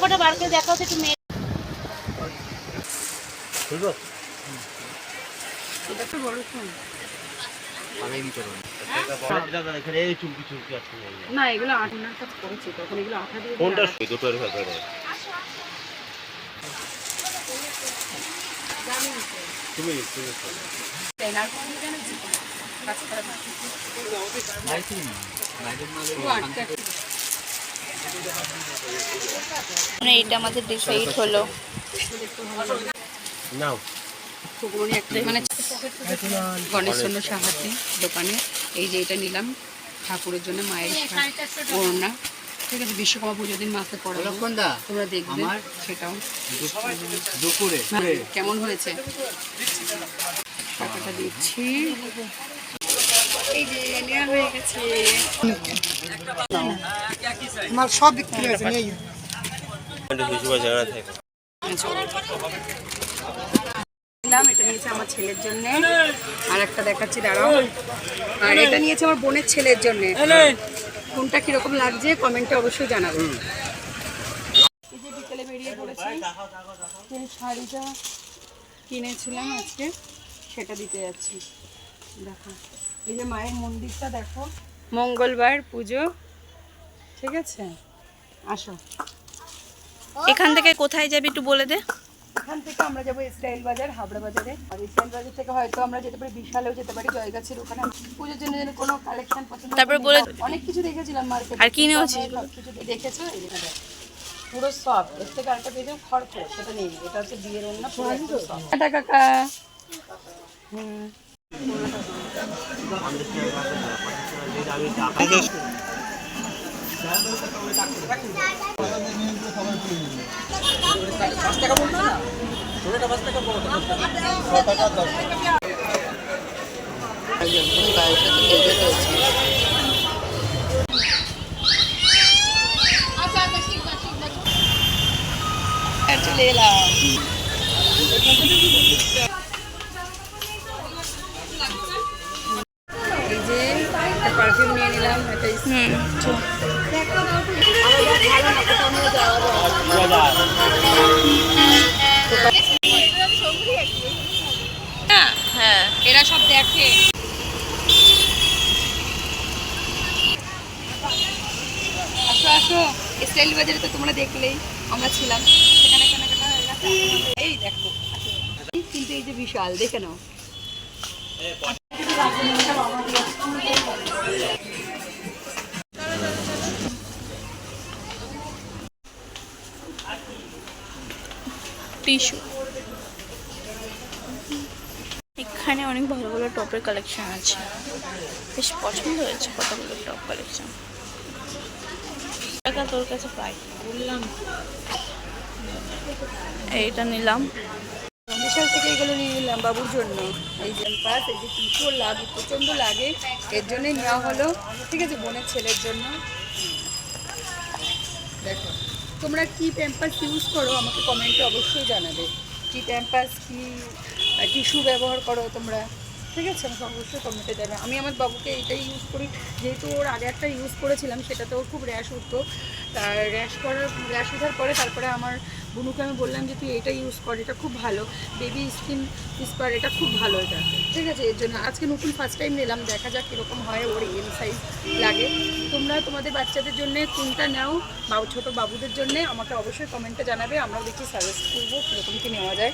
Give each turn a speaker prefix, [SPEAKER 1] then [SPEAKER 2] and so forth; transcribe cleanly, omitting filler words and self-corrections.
[SPEAKER 1] কটা বার করে দেখাও তো একটু মেয়ে। এটা তো বড় ফোন। না এগুলো আটার কাজ করেছি তখন এগুলো আঠা দিয়ে
[SPEAKER 2] কোনটা দুটোর ভেতরে তুমি
[SPEAKER 1] এইটা আমাদের ডিসাইড হলো
[SPEAKER 2] নাও
[SPEAKER 1] মানে গণেশচন্দ্র সাহাতে দোকানে এই যে এটা নিলাম ঠাকুরের জন্য মায়ের ওড়না, ঠিক আছে। বিশ্বকর্মা পুজোর দিন মাকে পড়াবো, তোমরা দেখবে সেটাও। কেমন হয়েছে টাকাটা দিচ্ছি, এই যে নেওয়া হয়ে গেছে।
[SPEAKER 3] মাল সব বিক্রি হয়েছে নেই।
[SPEAKER 1] এটা নিয়েছে আমার ছেলের জন্য, আর একটা দেখাচ্ছি দাঁড়াও, আর এটা নিয়েছে আমার বোনের ছেলের জন্য। কোনটা কিরকম লাগছে কমেন্টে অবশ্যই জানাবেন। এই যে বিকেলে বেরিয়ে পড়েছি, সেই শাড়িটা কিনেছিলাম আজকে সেটা দিতে যাচ্ছি। দেখো এই যে মায়ের মন্দিরটা দেখো, মঙ্গলবার পুজো, ঠিক আছে। আসো,
[SPEAKER 4] এখান থেকে কোথায় যাবি একটু বলে দে।
[SPEAKER 1] এখান থেকে আমরা যাবো স্টাইল বাজার, হাবড়া বাজারে। আর স্টাইল বাজার থেকে হয়তো আমরা যেতে পারি বিশালেও যেতে পারি, জয়গাছের ওখানে পুজোর জন্য যেন কোনো কালেকশন পছন্দ।
[SPEAKER 4] তারপরে বলে
[SPEAKER 1] অনেক কিছু দেখেছিলাম মার্কেটে।
[SPEAKER 4] আর কিনেওছি
[SPEAKER 1] কিছু দেখেছো, এই যেটা পুরো সফট। এর থেকে আরেকটা পেয়েছিলাম খড়খড়, সেটা নেই। এটা হচ্ছে বিয়ের অন্য টাটা কাকা। চলে এলাম। এই যে একটা পারফিউম নিয়ে নিলাম, একটা
[SPEAKER 4] হ্যাঁ
[SPEAKER 1] এরা সব দেখে। আসো আসো, স্টাইল বাজারে তো তোমরা দেখলেই, আমরা ছিলাম সেখানে কেনাকাটা হয়ে গেছে। এই দেখো কিন্তু এই যে বিশাল, দেখে নাও।
[SPEAKER 4] টিস্যু, এখানে অনেক ভালো ভালো টপের কালেকশন আছে, বেশ পছন্দ হয়েছে কতগুলো টপ কালেকশন। টাকা তোর কাছে পাই বললাম, এইটা নিলাম।
[SPEAKER 1] বিশাল থেকে এগুলো নিয়ে নিলাম বাবুর জন্য। এই যে পাস, এই যে টিস্যু লাগে, প্রচণ্ড লাগে, এর জন্যই নেওয়া হলো, ঠিক আছে। বোনের ছেলের জন্য। দেখো তোমরা কি প্যাম্পাস ইউজ করো আমাকে কমেন্টে অবশ্যই জানাবে। কি প্যাম্পাস, কি টিস্যু ব্যবহার করো তোমরা, ঠিক আছে, আমাকে অবশ্যই কমেন্টে জানাবে। আমি আমার বাবুকে এইটাই ইউজ করি, যেহেতু ওর আগে একটা ইউজ করেছিলাম, সেটাতে ওর খুব র্যাশ উঠতো। তার র্যাশ ওঠার পরে তারপরে আমার বুনুকে আমি বললাম যে তুই এটা ইউজ কর, এটা খুব ভালো, বেবি স্কিন উইসপার, এটা খুব ভালো এটা, ঠিক আছে। এর জন্য আজকে নতুন ফার্স্ট টাইম নিলাম, দেখা যাক কীরকম হয়, ওর এম সাইজ লাগে। তোমরা তোমাদের বাচ্চাদের জন্য কোনটা নাও, ছোটো বাবুদের জন্য আমাকে অবশ্যই কমেন্টে জানাবে, আমরাও দেখি সাজেস্ট করবো কীরকম কী নেওয়া যায়।